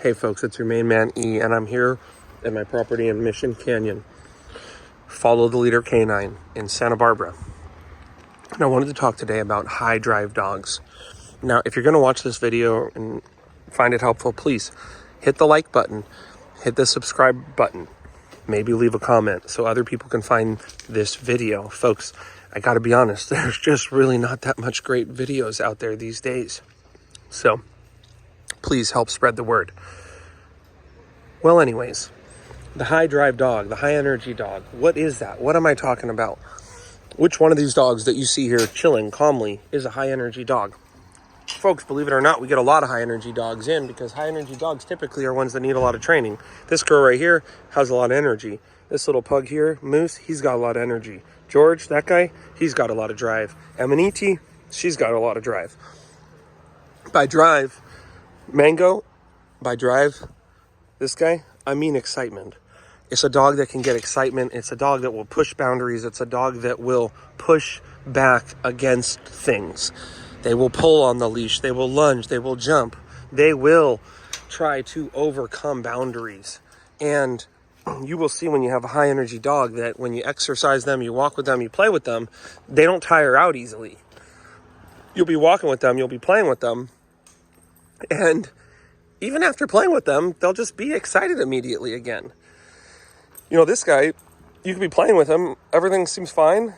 Hey folks, it's your main man E, and I'm here at my property in Mission Canyon. Follow the Leader Canine in Santa Barbara. And I wanted to talk today about high drive dogs. Now, if you're going to watch this video and find it helpful, please hit the like button, hit the subscribe button, maybe leave a comment so other people can find this video. Folks, I got to be honest, there's just really not that much great videos out there these days. So please help spread the word. Well, anyways, the high drive dog, the high energy dog, what is that? What am I talking about? Which one of these dogs that you see here chilling calmly is a high energy dog? Folks, believe it or not, we get a lot of high energy dogs in because high energy dogs typically are ones that need a lot of training. This girl right here has a lot of energy. This little pug here, Moose, he's got a lot of energy. George, that guy, he's got a lot of drive. Amaniti, she's got a lot of drive. By drive, Mango, by drive, this guy, I mean excitement. It's a dog that can get excitement. It's a dog that will push boundaries. It's a dog that will push back against things. They will pull on the leash. They will lunge. They will jump. They will try to overcome boundaries. And you will see when you have a high energy dog that when you exercise them, you walk with them, you play with them, they don't tire out easily. You'll be walking with them, you'll be playing with them, and even after playing with them, they'll just be excited immediately again. You know, this guy, you could be playing with him, everything seems fine.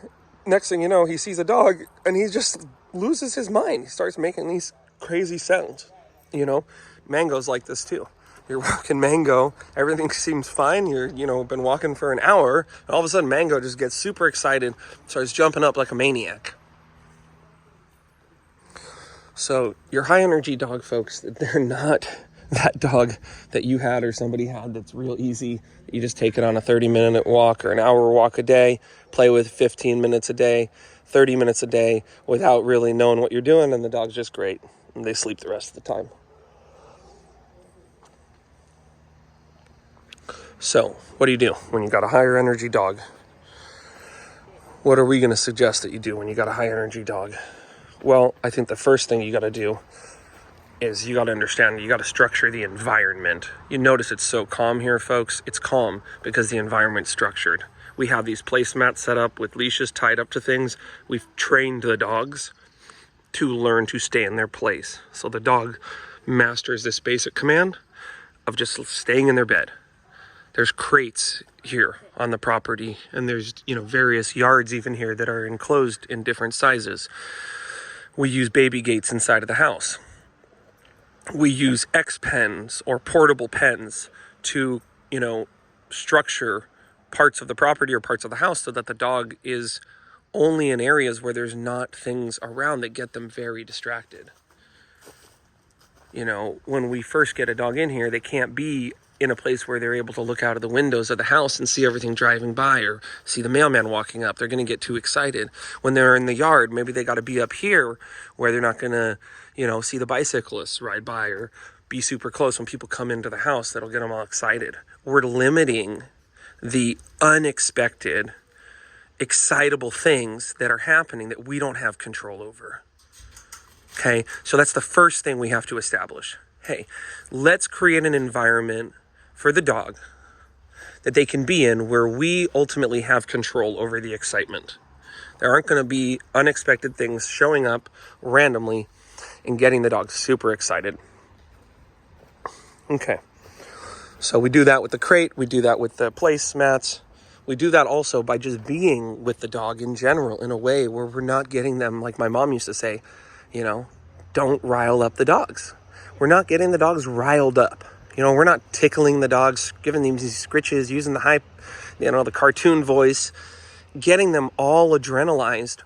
Next thing you know, he sees a dog and he just loses his mind. He starts making these crazy sounds. You know, Mango's like this too. You're walking Mango, everything seems fine. You're, been walking for an hour, and all of a sudden Mango just gets super excited, starts jumping up like a maniac. So your high energy dog, folks, they're not that dog that you had or somebody had that's real easy. You just take it on a 30-minute walk or an hour walk a day, play with 15 minutes a day, 30 minutes a day without really knowing what you're doing, and the dog's just great. And they sleep the rest of the time. So what do you do when you got a higher energy dog? What are we going to suggest that you do when you got a high energy dog? Well, I think the first thing you got to do is you got to understand, you got to structure the environment. You notice it's so calm here, folks. It's calm because the environment's structured. We have these placemats set up with leashes tied up to things. We've trained the dogs to learn to stay in their place. So the dog masters this basic command of just staying in their bed. There's crates here on the property, and there's, various yards even here that are enclosed in different sizes. We use baby gates inside of the house. We use X pens or portable pens to, structure parts of the property or parts of the house so that the dog is only in areas where there's not things around that get them very distracted. When we first get a dog in here, they can't be in a place where they're able to look out of the windows of the house and see everything driving by or see the mailman walking up. They're going to get too excited. When they're in the yard, maybe they got to be up here where they're not going to, see the bicyclists ride by or be super close when people come into the house. That'll get them all excited. We're limiting the unexpected, excitable things that are happening that we don't have control over. Okay, so that's the first thing we have to establish. Hey, let's create an environment for the dog that they can be in where we ultimately have control over the excitement. There aren't going to be unexpected things showing up randomly and getting the dog super excited. Okay, so we do that with the crate, we do that with the placemats, we do that also by just being with the dog in general in a way where we're not getting them, like my mom used to say, don't rile up the dogs. We're not getting the dogs riled up. We're not tickling the dogs, giving them these scritches, using the the cartoon voice, getting them all adrenalized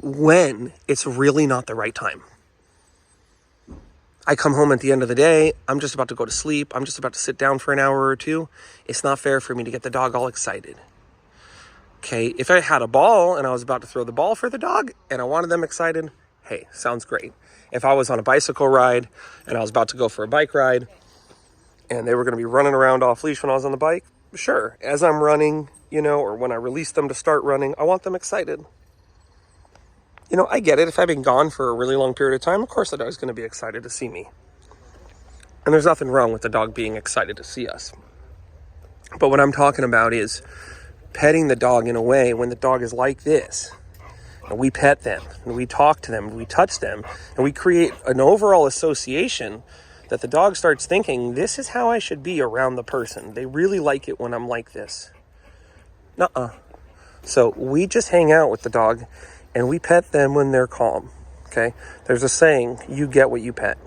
when it's really not the right time. I come home at the end of the day, I'm just about to go to sleep, I'm just about to sit down for an hour or two. It's not fair for me to get the dog all excited. Okay, if I had a ball and I was about to throw the ball for the dog and I wanted them excited, hey, sounds great. If I was on a bicycle ride and I was about to go for a bike ride and they were going to be running around off leash when I was on the bike, sure. As I'm running, or when I release them to start running, I want them excited. I get it. If I've been gone for a really long period of time, of course the dog's going to be excited to see me. And there's nothing wrong with the dog being excited to see us. But what I'm talking about is petting the dog in a way when the dog is like this. And we pet them, and we talk to them, and we touch them, and we create an overall association that the dog starts thinking, this is how I should be around the person. They really like it when I'm like this. Nuh-uh. So we just hang out with the dog, and we pet them when they're calm, okay? There's a saying, you get what you pet.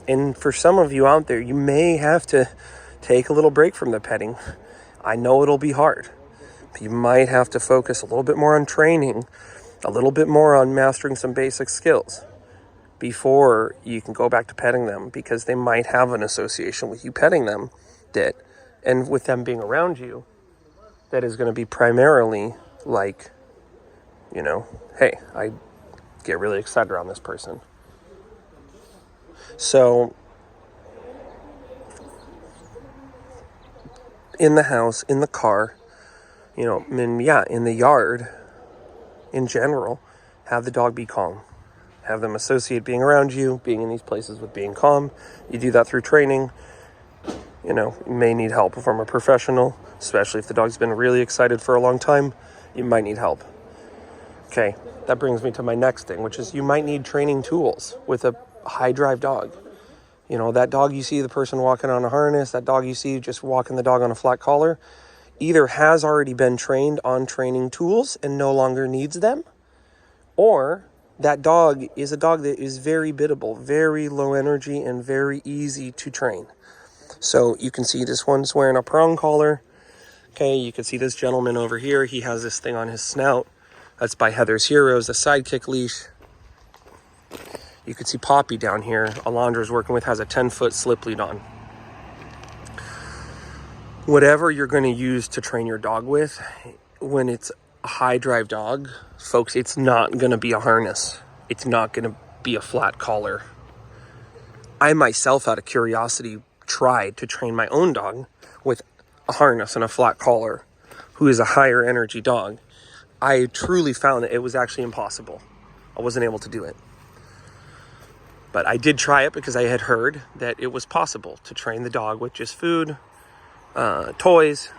And for some of you out there, you may have to take a little break from the petting. I know it'll be hard. But you might have to focus a little bit more on training, a little bit more on mastering some basic skills before you can go back to petting them, because they might have an association with you petting them and with them being around you that is going to be primarily like, hey, I get really excited around this person. So in the house, in the car, in the yard, in general, have the dog be calm. Have them associate being around you, being in these places with being calm. You do that through training. You may need help from a professional, especially if the dog's been really excited for a long time. You might need help. Okay, that brings me to my next thing, which is you might need training tools with a high drive dog. That dog you see the person walking on a harness, that dog you see just walking the dog on a flat collar, either has already been trained on training tools and no longer needs them, or that dog is a dog that is very biddable, very low energy, and very easy to train. So you can see this one's wearing a prong collar. Okay, you can see this gentleman over here. He has this thing on his snout. That's by Heather's Heroes, the sidekick leash. You can see Poppy down here, Alondra's working with, has a 10-foot slip lead on. Whatever you're going to use to train your dog with, when it's a high drive dog, folks, it's not going to be a harness. It's not going to be a flat collar. I myself, out of curiosity, tried to train my own dog with a harness and a flat collar, who is a higher energy dog. I truly found that it was actually impossible. I wasn't able to do it. But I did try it because I had heard that it was possible to train the dog with just food, toys,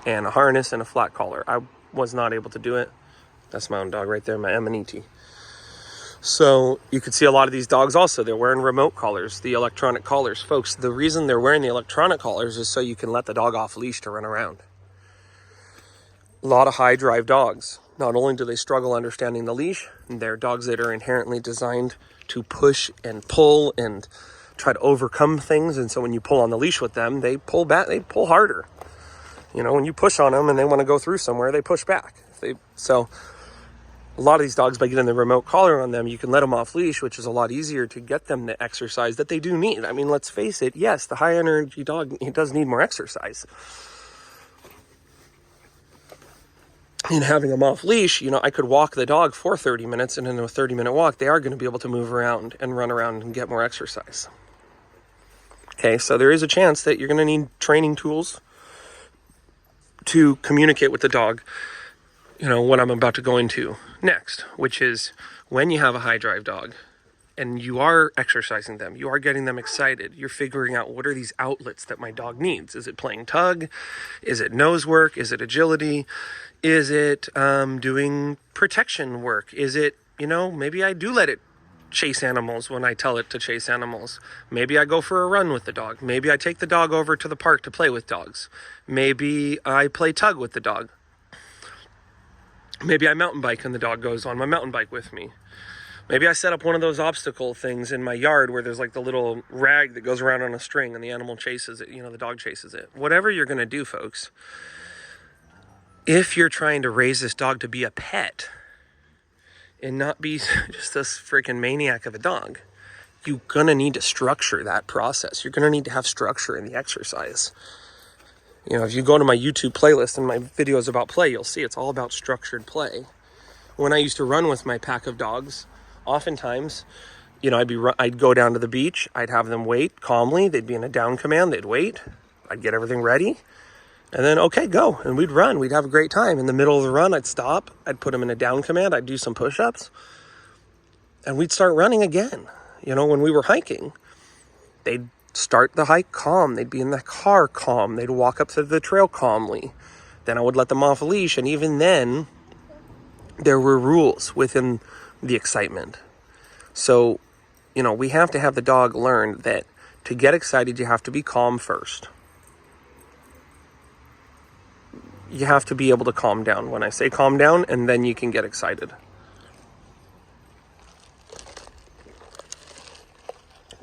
and a harness and a flat collar. I was not able to do it. That's my own dog right there, my Amanita. So you could see a lot of these dogs also, they're wearing remote collars, the electronic collars. Folks, the reason they're wearing the electronic collars is so you can let the dog off leash to run around. A lot of high drive dogs, not only do they struggle understanding the leash, they're dogs that are inherently designed to push and pull and try to overcome things. And so when you pull on the leash with them, they pull back, they pull harder. When you push on them and they want to go through somewhere, they push back. So a lot of these dogs, by getting the remote collar on them, you can let them off leash, which is a lot easier to get them the exercise that they do need. I mean, let's face it. Yes, the high energy dog, he does need more exercise. And having them off leash, I could walk the dog for 30 minutes, and in a 30-minute walk, they are going to be able to move around and run around and get more exercise. Okay, so there is a chance that you're going to need training tools to communicate with the dog, what I'm about to go into next, which is when you have a high drive dog and you are exercising them, you are getting them excited, you're figuring out what are these outlets that my dog needs. Is it playing tug? Is it nose work? Is it agility? Is it doing protection work? Is it, maybe I do let it chase animals when I tell it to chase animals. Maybe I go for a run with the dog. Maybe I take the dog over to the park to play with dogs. Maybe I play tug with the dog. Maybe I mountain bike and the dog goes on my mountain bike with me. Maybe I set up one of those obstacle things in my yard where there's like the little rag that goes around on a string and the animal chases it, the dog chases it. Whatever you're going to do, folks, if you're trying to raise this dog to be a pet and not be just this freaking maniac of a dog, you're going to need to structure that process. You're going to need to have structure in the exercise. If you go to my YouTube playlist and my videos about play, you'll see it's all about structured play. When I used to run with my pack of dogs, oftentimes, I'd go down to the beach, I'd have them wait calmly, they'd be in a down command, they'd wait, I'd get everything ready, and then, okay, go, and we'd run, we'd have a great time. In the middle of the run, I'd stop, I'd put them in a down command, I'd do some push-ups, and we'd start running again. When we were hiking, they'd start the hike calm. They'd be in the car calm. They'd walk up to the trail calmly. Then I would let them off a leash. And even then, there were rules within the excitement. So, we have to have the dog learn that to get excited, you have to be calm first. You have to be able to calm down. When I say calm down, and then you can get excited.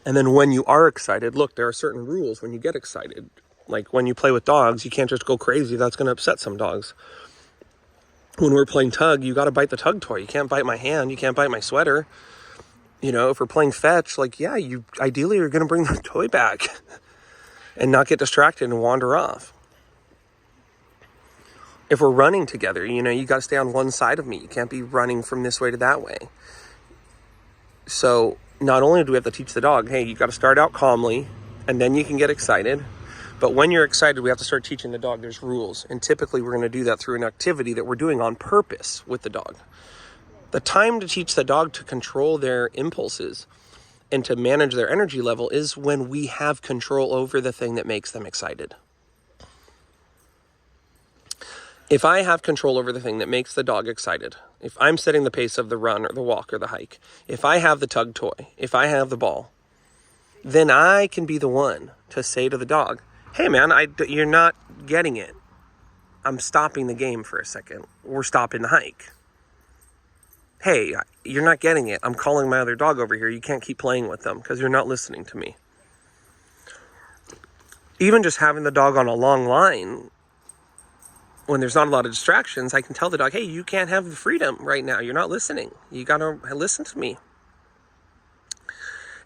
And then when you are excited, look, there are certain rules when you get excited. Like when you play with dogs, you can't just go crazy. That's going to upset some dogs. When we're playing tug, you got to bite the tug toy. You can't bite my hand. You can't bite my sweater. If we're playing fetch, you ideally are going to bring the toy back and not get distracted and wander off. If we're running together, you got to stay on one side of me. You can't be running from this way to that way. So not only do we have to teach the dog, hey, you got to start out calmly and then you can get excited. But when you're excited, we have to start teaching the dog there's rules. And typically we're going to do that through an activity that we're doing on purpose with the dog. The time to teach the dog to control their impulses and to manage their energy level is when we have control over the thing that makes them excited. If I have control over the thing that makes the dog excited, if I'm setting the pace of the run or the walk or the hike, if I have the tug toy, if I have the ball, then I can be the one to say to the dog, hey man, you're not getting it. I'm stopping the game for a second. We're stopping the hike. Hey, you're not getting it. I'm calling my other dog over here. You can't keep playing with them because you're not listening to me. Even just having the dog on a long line, when there's not a lot of distractions, I can tell the dog, hey, you can't have the freedom right now. You're not listening. You got to listen to me.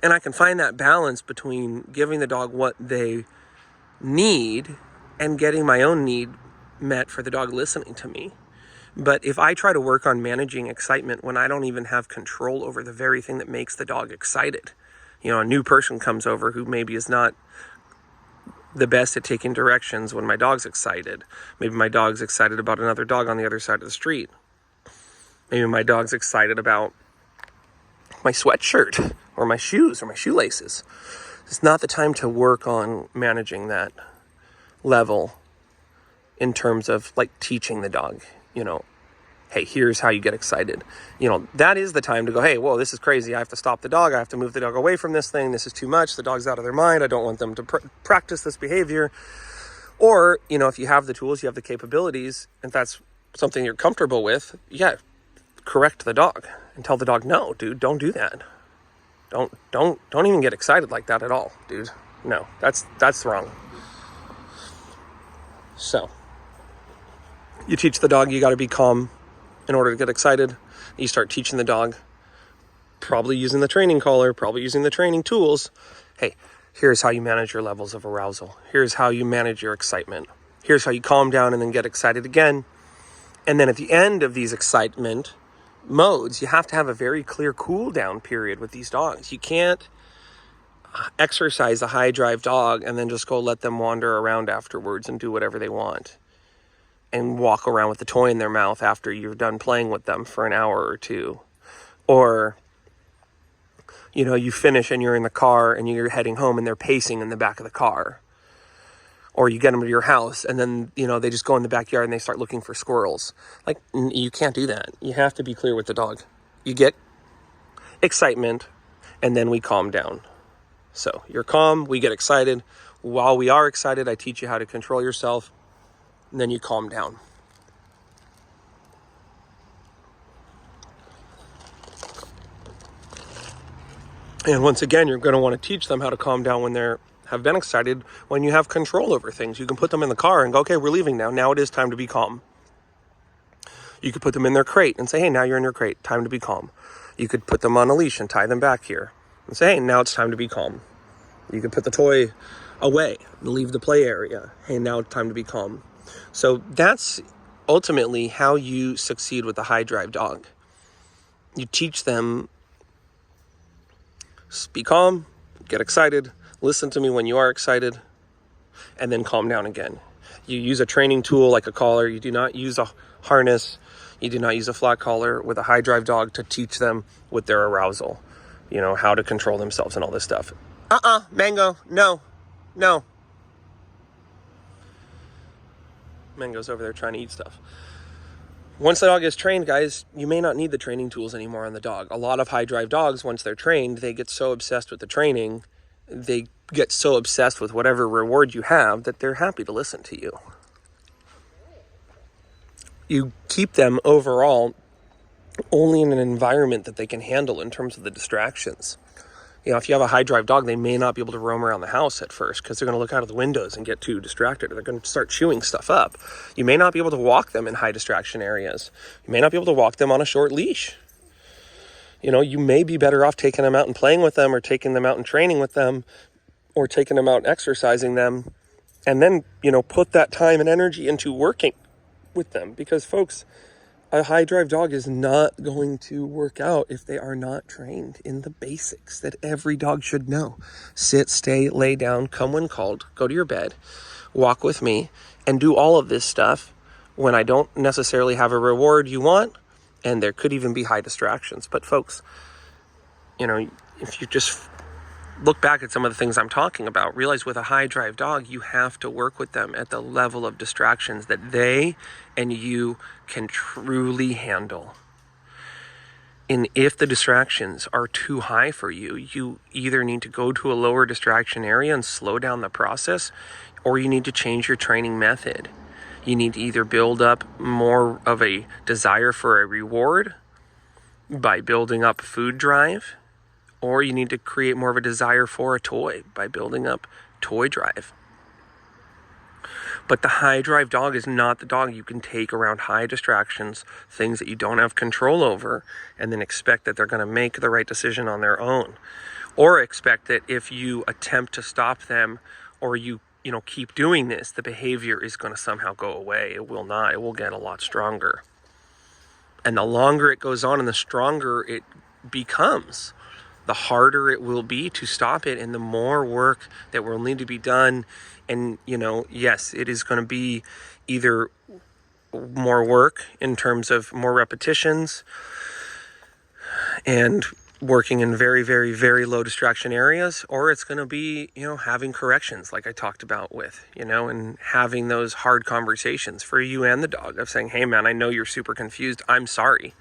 And I can find that balance between giving the dog what they need and getting my own need met for the dog listening to me. But if I try to work on managing excitement when I don't even have control over the very thing that makes the dog excited, a new person comes over who maybe is not the best at taking directions when my dog's excited. Maybe my dog's excited about another dog on the other side of the street. Maybe my dog's excited about my sweatshirt or my shoes or my shoelaces. It's not the time to work on managing that level in terms of teaching the dog, hey, here's how you get excited. That is the time to go, hey, whoa, this is crazy. I have to stop the dog. I have to move the dog away from this thing. This is too much. The dog's out of their mind. I don't want them to practice this behavior. Or, if you have the tools, you have the capabilities, and that's something you're comfortable with, correct the dog and tell the dog, no, dude, don't do that. Don't even get excited like that at all, dude. No, that's wrong. So, you teach the dog you got to be calm in order to get excited. You start teaching the dog, probably using the training collar, probably using the training tools. Hey, here's how you manage your levels of arousal. Here's how you manage your excitement. Here's how you calm down and then get excited again. And then at the end of these excitement modes, you have to have a very clear cool down period with these dogs. You can't exercise a high drive dog and then just go let them wander around afterwards and do whatever they want and walk around with the toy in their mouth after you're done playing with them for an hour or two. Or, you finish and you're in the car and you're heading home and they're pacing in the back of the car. Or you get them to your house and then, they just go in the backyard and they start looking for squirrels. You can't do that. You have to be clear with the dog. You get excitement and then we calm down. So you're calm, we get excited. While we are excited, I teach you how to control yourself. And then you calm down. And once again, you're going to want to teach them how to calm down when they have been excited, when you have control over things. You can put them in the car and go, okay, we're leaving now. Now it is time to be calm. You could put them in their crate and say, hey, now you're in your crate. Time to be calm. You could put them on a leash and tie them back here and say, hey, now it's time to be calm. You could put the toy away and leave the play area. Hey, now it's time to be calm. So that's ultimately how you succeed with a high drive dog. You teach them, be calm, get excited, listen to me when you are excited, and then calm down again. You use a training tool like a collar. You do not use a harness. You do not use a flat collar with a high drive dog to teach them with their arousal, how to control themselves and all this stuff. Mango, no, no. Mango's over there trying to eat stuff. Once the dog is trained, guys, you may not need the training tools anymore on the dog. A lot of high drive dogs, once they're trained, they get so obsessed with the training, they get so obsessed with whatever reward you have that they're happy to listen to you. You keep them overall only in an environment that they can handle in terms of the distractions. You know, if you have a high drive dog, they may not be able to roam around the house at first because they're going to look out of the windows and get too distracted. They're going to start chewing stuff up. You may not be able to walk them in high distraction areas. You may not be able to walk them on a short leash. You know, you may be better off taking them out and playing with them, or taking them out and training with them, or taking them out and exercising them, and then, you know, put that time and energy into working with them. Because, folks, a high drive dog is not going to work out if they are not trained in the basics that every dog should know. Sit, stay, lay down, come when called, go to your bed, walk with me, and do all of this stuff when I don't necessarily have a reward you want, and there could even be high distractions. But folks, you know, if you just look back at some of the things I'm talking about, realize with a high drive dog, you have to work with them at the level of distractions that they and you can truly handle. And if the distractions are too high for you, you either need to go to a lower distraction area and slow down the process, or you need to change your training method. You need to either build up more of a desire for a reward by building up food drive, or you need to create more of a desire for a toy by building up toy drive. But the high drive dog is not the dog you can take around high distractions, things that you don't have control over, and then expect that they're going to make the right decision on their own. Or expect that if you attempt to stop them, or you keep doing this, the behavior is going to somehow go away. It will not. It will get a lot stronger. And the longer it goes on and the stronger it becomes, the harder it will be to stop it, and the more work that will need to be done. And, yes, it is going to be either more work in terms of more repetitions and working in very, very, very low distraction areas, or it's going to be, having corrections like I talked about with, and having those hard conversations for you and the dog of saying, hey man, I know you're super confused. I'm sorry.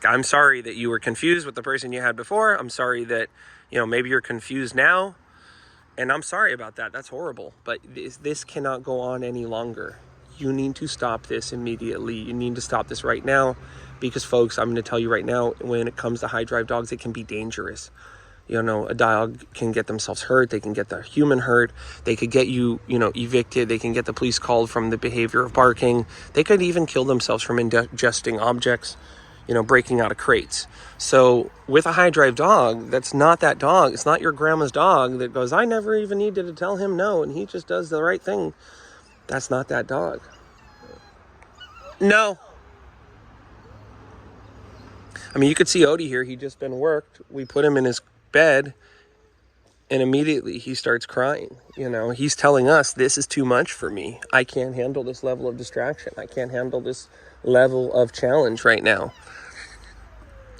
I'm sorry that you were confused with the person you had before. I'm sorry that, maybe you're confused now. And I'm sorry about that. That's horrible. But this cannot go on any longer. You need to stop this immediately. You need to stop this right now. Because, folks, I'm going to tell you right now, when it comes to high drive dogs, it can be dangerous. A dog can get themselves hurt. They can get the human hurt. They could get you, evicted. They can get the police called from the behavior of barking. They could even kill themselves from ingesting objects, breaking out of crates. So with a high drive dog, that's not that dog. It's not your grandma's dog that goes, I never even needed to tell him no, and he just does the right thing. That's not that dog. No. I mean, you could see Odie here. He just been worked. We put him in his bed, and immediately he starts crying. He's telling us, this is too much for me. I can't handle this level of distraction. I can't handle this level of challenge right now.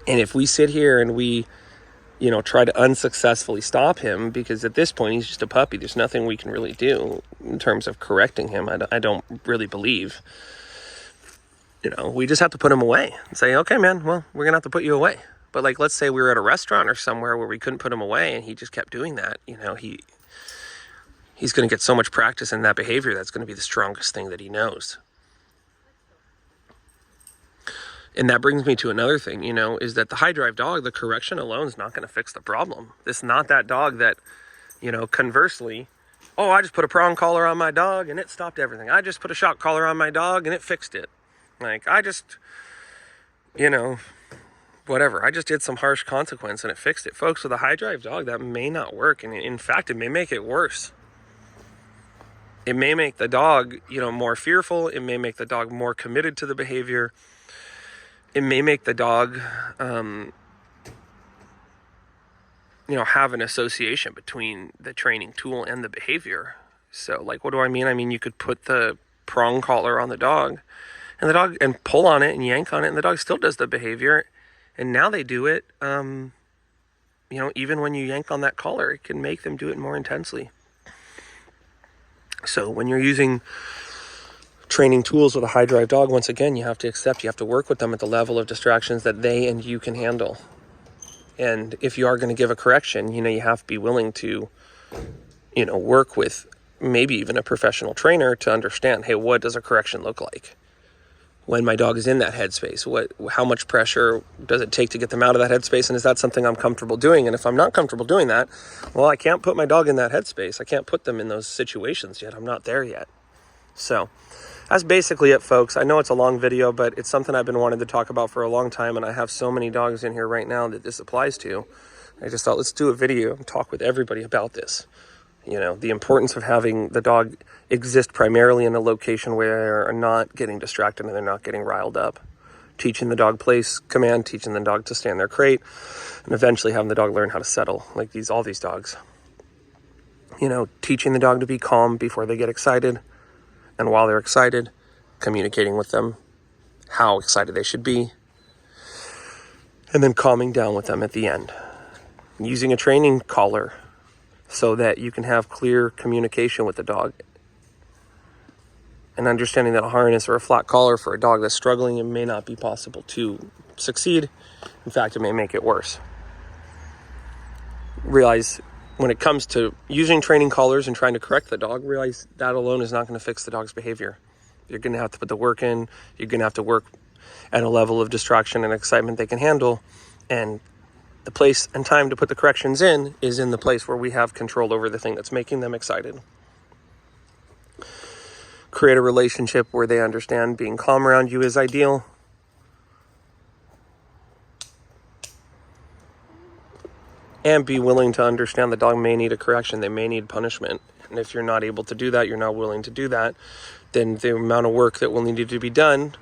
And if we sit here and we, try to unsuccessfully stop him, because at this point he's just a puppy, there's nothing we can really do in terms of correcting him. I don't really believe. We just have to put him away and say, okay, man, well, we're going to have to put you away. But let's say we were at a restaurant or somewhere where we couldn't put him away and he just kept doing that. He's going to get so much practice in that behavior. That's going to be the strongest thing that he knows. And that brings me to another thing, is that the high drive dog, the correction alone is not going to fix the problem. It's not that dog that, conversely, oh, I just put a prong collar on my dog and it stopped everything. I just put a shock collar on my dog and it fixed it. I just, whatever. I just did some harsh consequence and it fixed it. Folks, with a high drive dog, that may not work. And in fact, it may make it worse. It may make the dog, more fearful. It may make the dog more committed to the behavior. It may make the dog, have an association between the training tool and the behavior. So, what do I mean? I mean, you could put the prong collar on the dog and pull on it and yank on it, and the dog still does the behavior. And now they do it, you know, even when you yank on that collar, it can make them do it more intensely. So when you're using training tools with a high drive dog, once again, you have to work with them at the level of distractions that they and you can handle. And if you are going to give a correction, you know, you have to be willing to, you know, work with maybe even a professional trainer to understand, hey, what does a correction look like? When my dog is in that headspace, how much pressure does it take to get them out of that headspace? And is that something I'm comfortable doing? And if I'm not comfortable doing that, well, I can't put my dog in that headspace. I can't put them in those situations yet. I'm not there yet. So that's basically it, folks. I know it's a long video, but it's something I've been wanting to talk about for a long time. And I have so many dogs in here right now that this applies to. I just thought, let's do a video and talk with everybody about this. You know, the importance of having the dog exist primarily in a location where they're not getting distracted and they're not getting riled up. Teaching the dog place command, teaching the dog to stay in their crate, and eventually having the dog learn how to settle, like all these dogs. You know, teaching the dog to be calm before they get excited, and while they're excited, communicating with them how excited they should be, and then calming down with them at the end. Using a training collar so that you can have clear communication with the dog. And understanding that a harness or a flat collar for a dog that's struggling, it may not be possible to succeed. In fact, it may make it worse. Realize when it comes to using training collars and trying to correct the dog, realize that alone is not going to fix the dog's behavior. You're going to have to put the work in. You're going to have to work at a level of distraction and excitement they can handle. And the place and time to put the corrections in is in the place where we have control over the thing that's making them excited. Create a relationship where they understand being calm around you is ideal. And be willing to understand the dog may need a correction. They may need punishment. And if you're not able to do that, you're not willing to do that, then the amount of work that will need to be done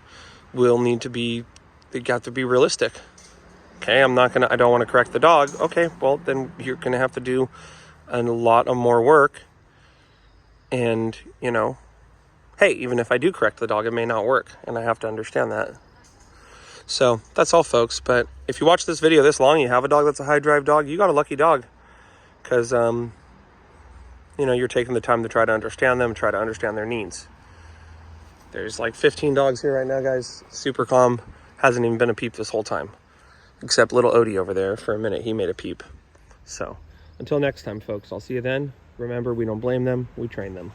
will need to be, you have to be realistic. Okay, I don't want to correct the dog. Okay, well, then you're going to have to do a lot of more work. And, you know, hey, even if I do correct the dog, it may not work. And I have to understand that. So that's all, folks. But if you watch this video this long, you have a dog that's a high drive dog, you got a lucky dog. Because, you know, you're taking the time to try to understand them, try to understand their needs. There's like 15 dogs here right now, guys. Super calm. Hasn't even been a peep this whole time. Except little Odie over there, for a minute, he made a peep. So, until next time, folks, I'll see you then. Remember, we don't blame them, we train them.